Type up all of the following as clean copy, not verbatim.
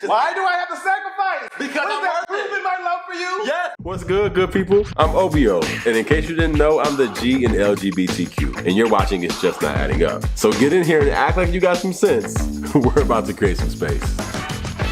Why do I have to sacrifice? Because what is that proving my love for you? Yes. What's good people? I'm OBO, and in case you didn't know, I'm the G in LGBTQ, and you're watching It's Just Not Adding Up. So get in here and act like you got some sense. We're about to create some space.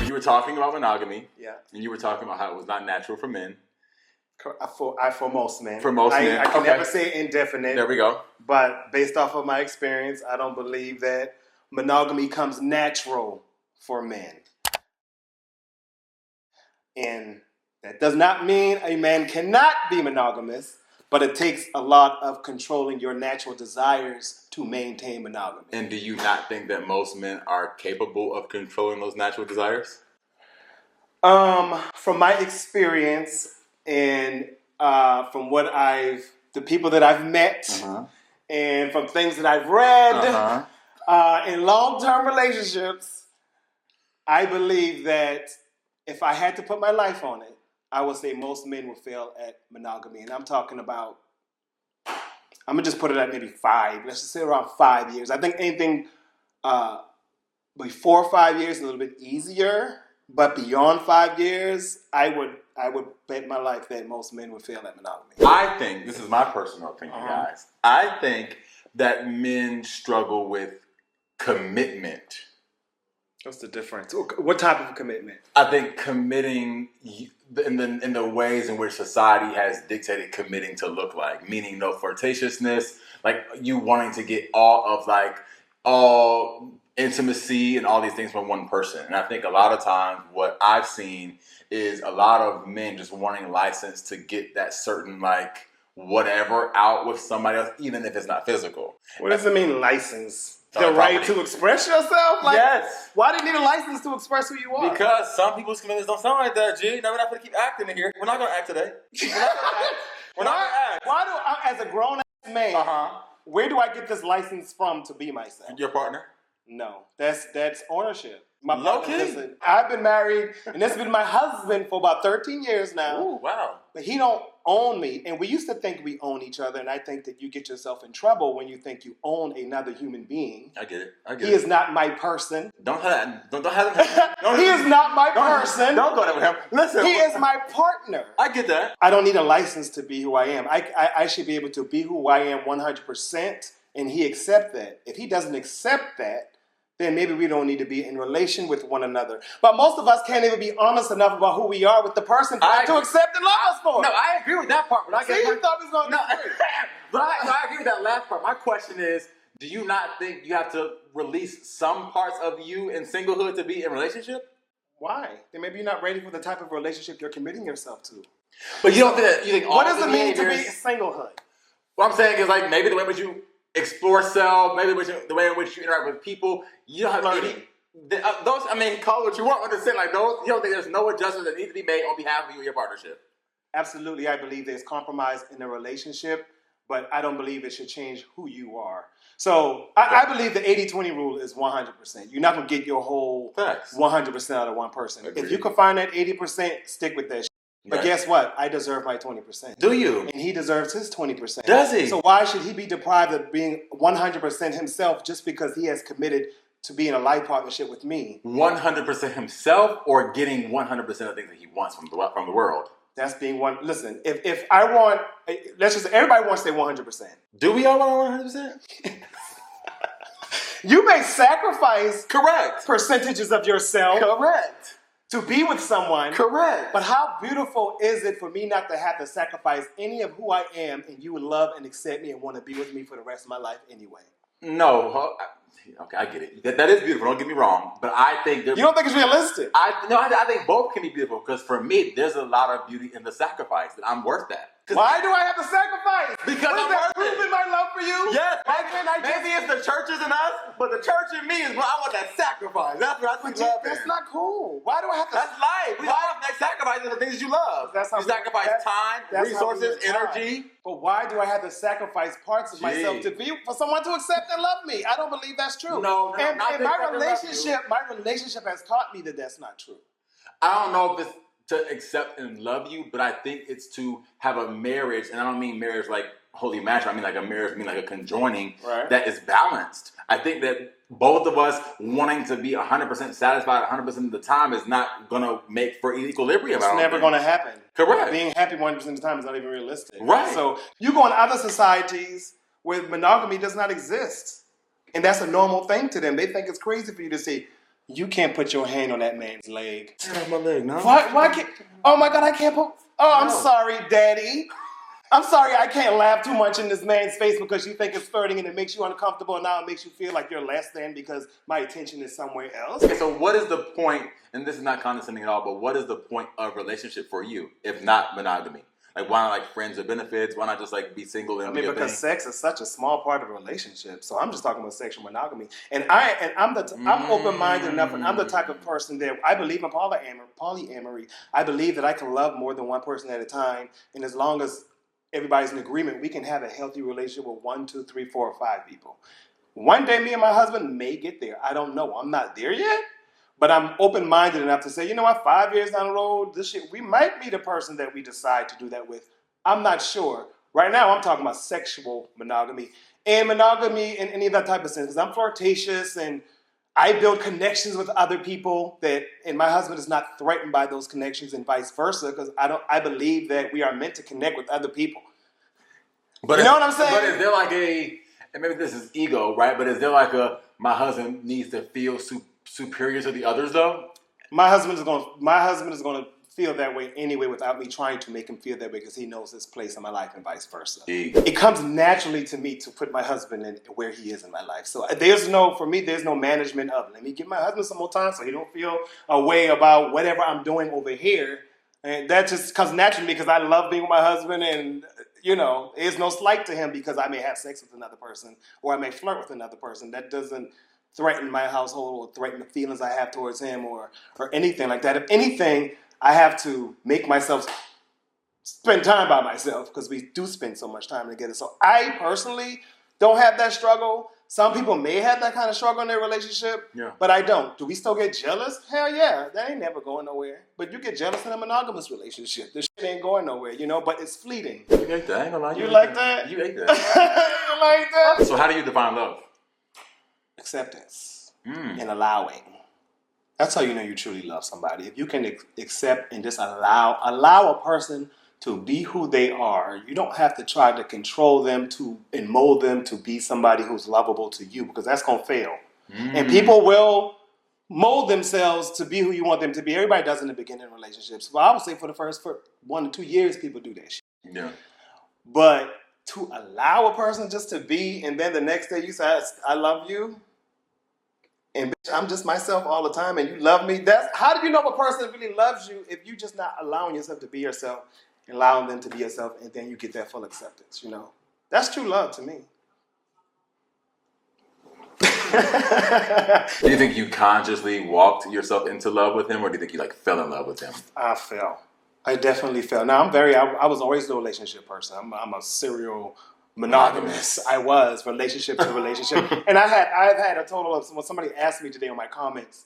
You were talking about monogamy. Yeah. And you were talking about how it was not natural for men. For most men. For most men. I can never say indefinite. There we go. But based off of my experience, I don't believe that monogamy comes natural for men. And that does not mean a man cannot be monogamous, but it takes a lot of controlling your natural desires to maintain monogamy. And do you not think that most men are capable of controlling those natural desires? From my experience and from the people that I've met, and from things that I've read, in long-term relationships, I believe that if I had to put my life on it, I would say most men will fail at monogamy. And I'm talking about, I'm going to just put it at maybe 5. Let's just say around 5 years. I think anything before 5 years is a little bit easier. But beyond 5 years, I would bet my life that most men would fail at monogamy. I think, this is my personal opinion, guys. I think that men struggle with commitment. What's the difference? What type of commitment? I think committing in the ways in which society has dictated committing to look like, meaning no flirtatiousness, like you wanting to get all intimacy and all these things from one person. And I think a lot of times what I've seen is a lot of men just wanting license to get that certain whatever out with somebody else, even if it's not physical. What does it mean, license? The right to express yourself? Yes. Why do you need a license to express who you are? Because some people's commitments don't sound like that, G. Now we're not going to keep acting in here. We're not going to act today. We're not going to act. Why do I, as a grown-ass man, where do I get this license from to be myself? Your partner? No. That's ownership. Low key. Listen, I've been married, and this has been my husband for about 13 years now. Ooh, wow. But he don't own me. And we used to think we own each other, and I think that you get yourself in trouble when you think you own another human being. I get it. He is not my person. Don't have him. He is not my person. Don't go there with him. Listen. He is my partner. I get that. I don't need a license to be who I am. I should be able to be who I am 100%, and he accept that. If he doesn't accept that, then maybe we don't need to be in relation with one another. But most of us can't even be honest enough about who we are with the person to accept and love us for. No, I agree with that part. But you thought we was going to disagree. But I agree with that last part. My question is, do you not think you have to release some parts of you in singlehood to be in relationship? Why? Then maybe you're not ready for the type of relationship you're committing yourself to. But you don't think that, you think all what does it mean to be singlehood? What I'm saying is the way in which you explore self, maybe the way in which you interact with people, you don't have learning. Call it what you want. I'm just saying, those, you don't think there's no adjustments that need to be made on behalf of you and your partnership? Absolutely, I believe there's compromise in a relationship, but I don't believe it should change who you are. So I believe the 80-20 rule is 100%. You're not going to get your whole 100% out of one person. Agreed. If you can find that 80%, stick with that shit. But guess what? I deserve my 20%. Do you? And he deserves his 20%. Does he? So why should he be deprived of being 100% himself just because he has committed to be in a life partnership with me? 100% himself, or getting 100% of the things that he wants from the world? That's being one. Listen, if I want, let's just say everybody wants to say 100%. Do we all want 100%? You may sacrifice percentages of yourself. Correct. To be with someone. Correct. But how beautiful is it for me not to have to sacrifice any of who I am, and you would love and accept me and want to be with me for the rest of my life anyway? No. Okay, I get it. That is beautiful. Don't get me wrong. But I think... You don't think it's realistic? I think both can be beautiful, because for me, there's a lot of beauty in the sacrifice, that I'm worth that. Why do I have to sacrifice? Because I'm worth it. Proving my love for you? Yes. Maybe it's the churches in us, but the church in me is I want that sacrifice. That's what I see love. That's not cool. Why do I have to? That's life. We all sacrifice the things that you love. You sacrifice time, resources, energy. But why do I have to sacrifice parts of myself for someone to accept and love me? I don't believe that's true. No, and my relationship has taught me that that's not true. I don't know if it's to accept and love you, but I think it's to have a marriage, and I don't mean marriage like holy match. I mean, like a marriage, I mean, like a conjoining right. that is balanced. I think that both of us wanting to be 100% satisfied 100% of the time is not going to make for equilibrium. It's never going to happen. Correct. Being happy 100% of the time is not even realistic. Right. So you go in other societies where monogamy does not exist. And that's a normal thing to them. They think it's crazy for you to say, you can't put your hand on that man's leg. That's my leg, no. Why can't? Oh my God, I can't put. Oh, I'm sorry, Daddy. I'm sorry I can't laugh too much in this man's face because you think it's flirting and it makes you uncomfortable and now it makes you feel like you're less than because my attention is somewhere else. Okay, so what is the point, and this is not condescending at all, but what is the point of relationship for you if not monogamy? Like, why not like friends with benefits? Why not just like be single and be a because thing? sex is such a small part of a relationship. So I'm just talking about sexual monogamy. And I'm open-minded enough, and I'm the type of person that I believe in polyamory. I believe that I can love more than one person at a time, and as long as everybody's in agreement, we can have a healthy relationship with 1, 2, 3, 4, or 5 people. One day, me and my husband may get there. I don't know. I'm not there yet. But I'm open-minded enough to say, you know what, 5 years down the road, we might be the person that we decide to do that with. I'm not sure. Right now, I'm talking about sexual monogamy. And monogamy in any of that type of sense. Because I'm flirtatious and I build connections with other people and my husband is not threatened by those connections and vice versa. Because I believe that we are meant to connect with other people. But you know what I'm saying? But is there like and maybe this is ego, right? But is there like my husband needs to feel superior to the others, though? My husband is going to feel that way anyway without me trying to make him feel that way because he knows his place in my life and vice versa. It comes naturally to me to put my husband in where he is in my life. So for me, there's no management of let me give my husband some more time so he don't feel a way about whatever I'm doing over here. And that just comes naturally because I love being with my husband and, there's no slight to him because I may have sex with another person or I may flirt with another person. That doesn't threaten my household or threaten the feelings I have towards him or anything like that. If anything, I have to make myself spend time by myself because we do spend so much time together. So I personally don't have that struggle. Some people may have that kind of struggle in their relationship, but I don't. Do we still get jealous? Hell yeah. That ain't never going nowhere. But you get jealous in a monogamous relationship. This shit ain't going nowhere, but it's fleeting. You like that? I ain't gonna lie. You like that? You like that. You like that? So how do you define love? Acceptance and allowing. That's how you know you truly love somebody. If you can accept and just allow a person to be who they are, you don't have to try to control them and mold them to be somebody who's lovable to you because that's going to fail. And people will mold themselves to be who you want them to be. Everybody does in the beginning of relationships. Well, I would say for 1 to 2 years, people do that shit. Yeah. But to allow a person just to be and then the next day you say, I love you. And bitch, I'm just myself all the time and you love me. How do you know if a person really loves you if you're just not allowing yourself to be yourself and allowing them to be yourself and then you get that full acceptance, That's true love to me. Do you think you consciously walked yourself into love with him or do you think you fell in love with him? I fell. I definitely fell. Now, I was always a relationship person. I'm a serial monogamous. I was relationship to relationship. And I've had a total of, when somebody asked me today on my comments,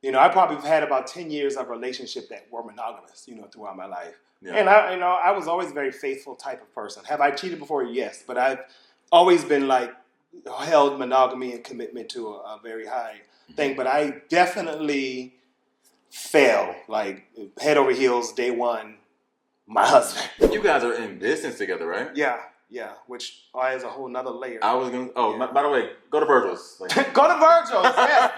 I probably had about 10 years of relationship that were monogamous, throughout my life. Yeah. And I was always a very faithful type of person. Have I cheated before? Yes. But I've always been held monogamy and commitment to a very high thing. But I definitely fell, head over heels, day one, my husband. You guys are in business together, right? Yeah, which is a whole nother layer. I was going to, by the way, go to Virgil's. Go to Virgil's, yes.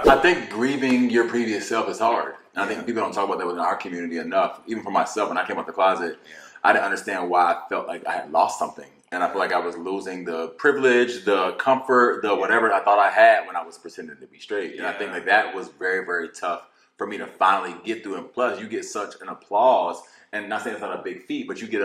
I think grieving your previous self is hard. And I think people don't talk about that within our community enough. Even for myself, when I came out the closet, I didn't understand why I felt like I had lost something. And I feel like I was losing the privilege, the comfort, the whatever I thought I had when I was pretending to be straight. And I think that was very, very tough for me to finally get through. And plus, you get such an applause. And not saying it's not a big feat, but you get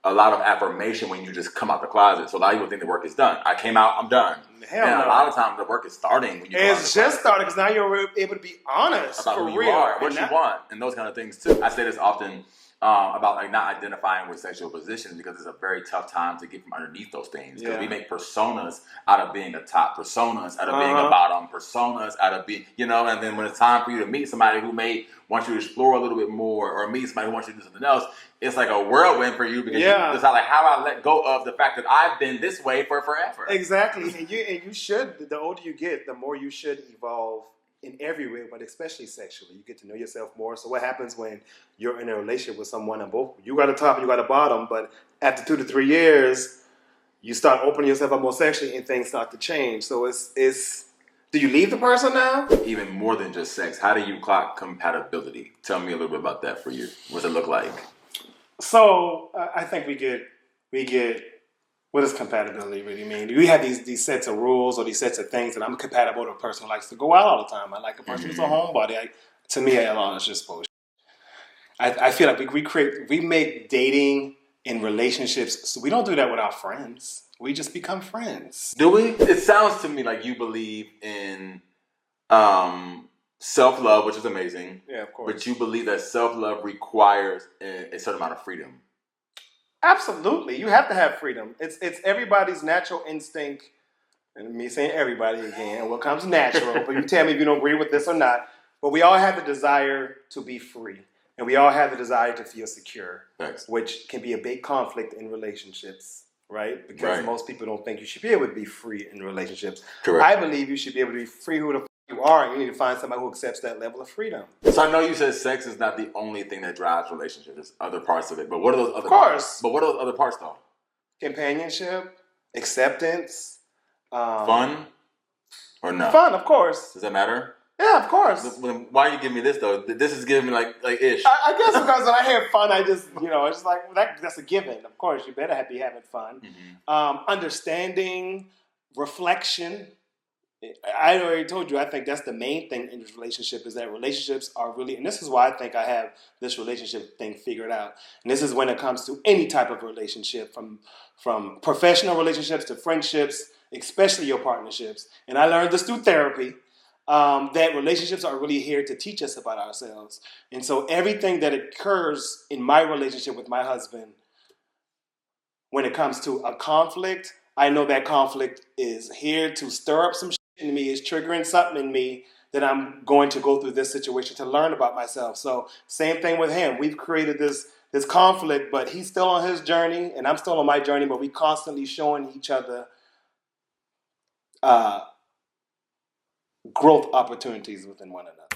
a lot of affirmation when you just come out the closet. So a lot of people think the work is done. I came out, I'm done. Hell and no. a lot of times the work is starting when you come out It's just starting because now you're able to be honest about for who real. you are, what you want, and those kind of things too. I say this often about like not identifying with sexual positions because it's a very tough time to get from underneath those things. Because we make personas out of being a top, personas out of being a bottom, personas out of being, you know, and then when it's time for you to meet somebody who may want you to explore a little bit more or meet somebody who wants you to do something else, it's like a whirlwind for you because you decide like how I let go of the fact that I've been this way for forever. Exactly. And you should, the older you get, the more you should evolve in every way, but especially sexually. You get to know yourself more. So what happens when you're in a relationship with someone and both, you got a top and you got a bottom, but after 2 to 3 years, you start opening yourself up more sexually and things start to change. So it's do you leave the person now? Even more than just sex, how do you clock compatibility? Tell me a little bit about that for you. What does it look like? So I think we get what does compatibility really mean? We have these sets of rules or these sets of things that I'm compatible to a person who likes to go out all the time. I like a person who's a homebody. To me, it's just bullshit. I feel like we make dating and relationships, so we don't do that with our friends. We just become friends. Do we? It sounds to me like you believe in self-love, which is amazing. Yeah, of course. But you believe that self-love requires a certain amount of freedom. Absolutely. You have to have freedom. It's everybody's natural instinct, and me saying everybody again, what comes natural, but you tell me if you don't agree with this or not, but we all have the desire to be free. And we all have the desire to feel secure, which can be a big conflict in relationships, right? Because most people don't think you should be able to be free in relationships. Correct. I believe you should be able to be free who the f*** you are, and you need to find somebody who accepts that level of freedom. So I know you said sex is not the only thing that drives relationships. There's other parts of it. But what are those other parts? But what are those other parts, though? Companionship, acceptance. Fun? Or no? Fun, of course. Does that matter? Yeah, of course. Why are you giving me this, though? This is giving me, like ish. I guess because when I hear fun, I just, it's like, that's a given. Of course, you better be having fun. Mm-hmm. Understanding, reflection. I already told you, I think that's the main thing in this relationship is that relationships are really, and this is why I think I have this relationship thing figured out. And this is when it comes to any type of relationship, from professional relationships to friendships, especially your partnerships. And I learned this through therapy, that relationships are really here to teach us about ourselves. And so everything that occurs in my relationship with my husband, when it comes to a conflict, I know that conflict is here to stir up some shit in me, is triggering something in me that I'm going to go through this situation to learn about myself. So same thing with him. We've created this conflict, but he's still on his journey and I'm still on my journey, but we constantly showing each other growth opportunities within one another.